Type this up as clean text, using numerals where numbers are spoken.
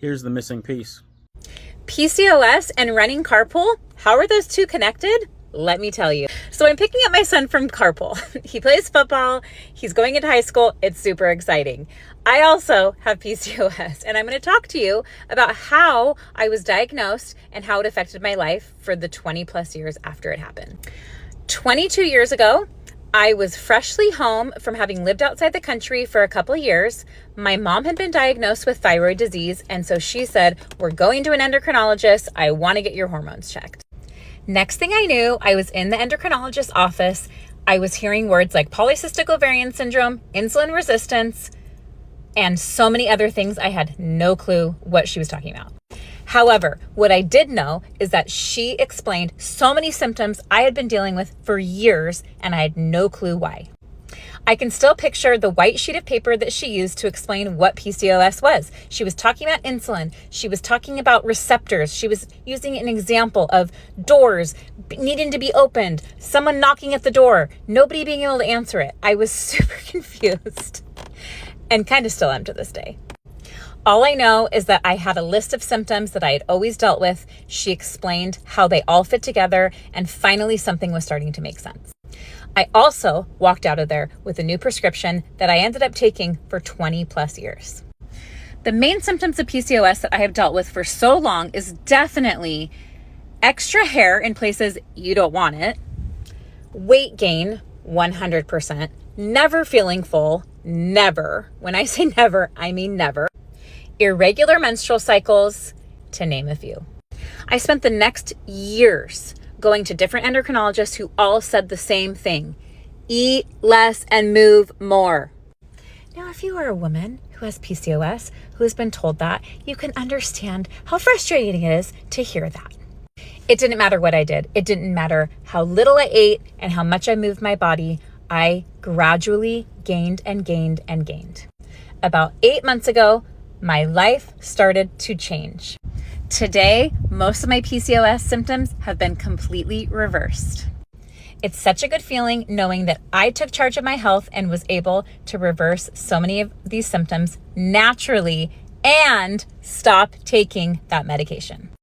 Here's the missing piece. PCOS and running carpool, how are those two connected? Let me tell you. So I'm picking up my son from carpool. He plays football. He's going into high school. It's super exciting. I also have PCOS, and I'm going to talk to you about how I was diagnosed and how it affected my life for the 20 plus years after it happened. 22 years ago, I was freshly home from having lived outside the country for a couple of years. My mom had been diagnosed with thyroid disease, and so she said, we're going to an endocrinologist. I want to get your hormones checked. Next thing I knew, I was in the endocrinologist's office. I was hearing words like polycystic ovarian syndrome, insulin resistance, and so many other things. I had no clue what she was talking about. However, what I did know is that she explained so many symptoms I had been dealing with for years, and I had no clue why. I can still picture the white sheet of paper that she used to explain what PCOS was. She was talking about insulin. She was talking about receptors. She was using an example of doors needing to be opened, someone knocking at the door, nobody being able to answer it. I was super confused and kind of still am to this day. All I know is that I had a list of symptoms that I had always dealt with. She explained how they all fit together, and finally something was starting to make sense. I also walked out of there with a new prescription that I ended up taking for 20 plus years. The main symptoms of PCOS that I have dealt with for so long is definitely extra hair in places you don't want it, weight gain, 100%, never feeling full, never. When I say never, I mean never. Irregular menstrual cycles, to name a few. I spent the next years going to different endocrinologists who all said the same thing: eat less and move more. Now, if you are a woman who has PCOS, who has been told that, you can understand how frustrating it is to hear that. It didn't matter what I did. It didn't matter how little I ate and how much I moved my body. I gradually gained and gained and gained. About 8 months ago, my life started to change. Today, most of my PCOS symptoms have been completely reversed. It's such a good feeling knowing that I took charge of my health and was able to reverse so many of these symptoms naturally and stop taking that medication.